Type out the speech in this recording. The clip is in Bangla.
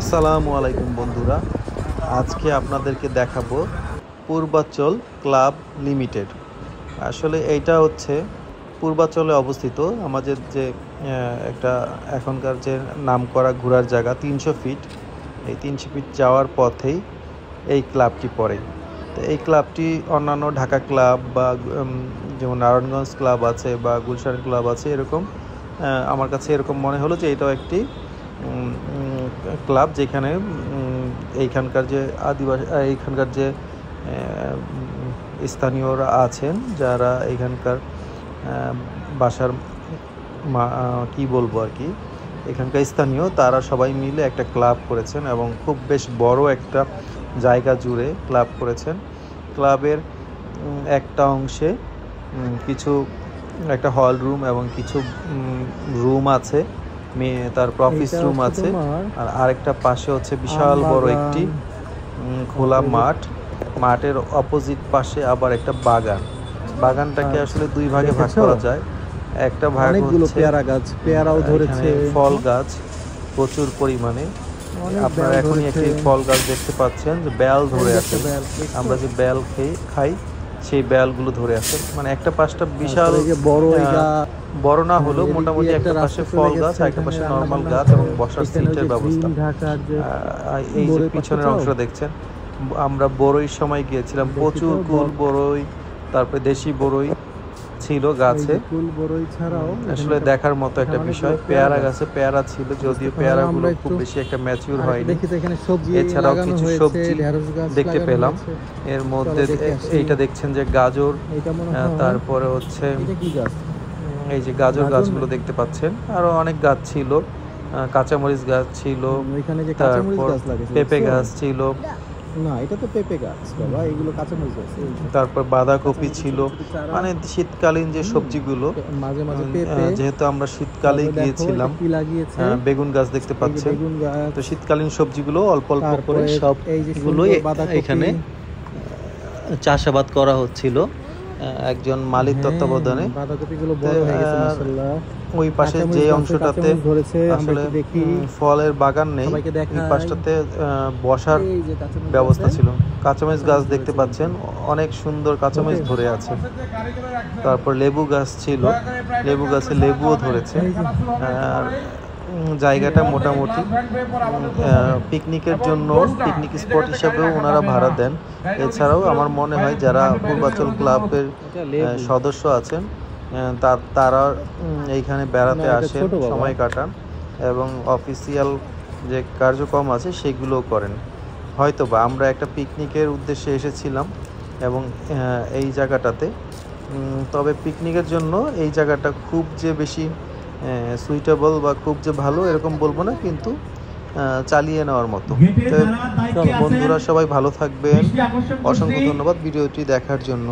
আসসালামু আলাইকুম বন্ধুরা, আজকে আপনাদেরকে দেখাবো পূর্বাচল ক্লাব লিমিটেড। আসলে এইটা হচ্ছে পূর্বাচলে অবস্থিত। আমাদের যে একটা এখনকার যে নামকরা ঘোরার জায়গা 300 ফিট, এই 300 ফিট যাওয়ার পথেই এই ক্লাবটি পড়ে। তো এই ক্লাবটি অন্যান্য ঢাকা ক্লাব বা যেমন নারায়ণগঞ্জ ক্লাব আছে বা গুলশান ক্লাব আছে, এরকম আমার কাছে এরকম মনে হলো যে এটাও একটি ক্লাব, যেখানে এইখানকার যে এইখানকার যে স্থানীয়রা আছেন, যারা এইখানকার বাসার কি বলবো আর কি, এখানকার স্থানীয়, তারা সবাই মিলে একটা ক্লাব করেছেন এবং খুব বেশ বড় একটা জায়গা জুড়ে ক্লাব করেছেন। ক্লাবের একটা অংশে একটা হল রুম এবং কিছু রুম আছে, তারপর অফিস রুম আছে, আর আরেকটা পাশে হচ্ছে বিশাল বড় একটি খোলা মাঠ। মাঠের অপোজিট পাশে আবার একটা বাগানটাকে আসলে দুই ভাগে ভাগ করা যায়। একটা ভাগ হচ্ছে পেয়ারা গাছ, পেয়ারাও ধরেছে, ফল গাছ প্রচুর পরিমাণে। আপনারা এখনই একটি ফল গাছ দেখতে পাচ্ছেন যে বেল ধরে আছে। আমরা যে বেল খাই সেই বেলগুলো ধরে আছে, মানে একটা পাশটা বিশাল বড় না হলেও মোটামুটি একটা পাশে ফল গাছ, একটা পাশে নর্মাল গাছ এবং বসার সিটের ব্যবস্থা। এই যে পিছনের অংশটা দেখছেন, আমরা বড়ই সময় গিয়েছিলাম, প্রচুর কুল বড়ই, তারপরে দেশি বড়ই ছিল গাছে। আসলে দেখার মতো একটা বিষয়। পেয়ারা গাছে পেয়ারা ছিল, যদিও পেয়ারাগুলো খুব বেশি একটা ম্যাচিউর হয়নি। এছাড়াও কিছু সবজি দেখতে পেলাম এর মধ্যে। এইটা দেখছেন যে গাজর, তারপরে হচ্ছে এই যে গাজর গাছগুলো দেখতে পাচ্ছেন, আরো অনেক গাছ ছিল, কাঁচামরিচ গাছ ছিল, তারপর পেঁপে গাছ ছিল। না, এটা তো পেঁপে গাছ বাবা, এগুলো কাঁচামরিচ গাছ। তারপর বাঁধাকপি ছিল, মানে শীতকালীন যে সবজিগুলো। মাঝে মাঝে যেহেতু আমরা শীতকালে গিয়েছিলাম, বেগুন গাছ দেখতে পাচ্ছেন। তো শীতকালীন সবজিগুলো অল্প অল্প করে সবগুলো এখানে চাষাবাদ করা হচ্ছিল একজন মালিক তত্ত্বাবধানে। ওই পাশে যে অংশটাতে আসলে ফলের বাগান নেই, ওই পাশটাতে বসার ব্যবস্থা ছিল। কাঁচামরিচ গাছ দেখতে পাচ্ছেন, অনেক সুন্দর কাঁচামরিচ ধরে আছে। তারপর লেবু গাছ ছিল, লেবু গাছে লেবুও ধরেছে। আর জায়গাটা মোটামুটি পিকনিকের জন্য, পিকনিক স্পট হিসাবেও ওনারা ভাড়া দেন। এছাড়াও আমার মনে হয় যারা পূর্বাচল ক্লাবের সদস্য আছেন, তারা এইখানে বেড়াতে আসেন, সময় কাটান এবং অফিসিয়াল যে কার্যক্রম আছে সেগুলোও করেন। হয়তোবা আমরা একটা পিকনিকের উদ্দেশ্যে এসেছিলাম এবং এই জায়গাটাতে, তবে পিকনিকের জন্য এই জায়গাটা খুব যে বেশি সুইটেবল বা খুব যে ভালো এরকম বলবো না, কিন্তু চালিয়ে নেওয়ার মতো। বন্ধুরা সবাই ভালো থাকবেন, অসংখ্য ধন্যবাদ ভিডিওটি দেখার জন্য।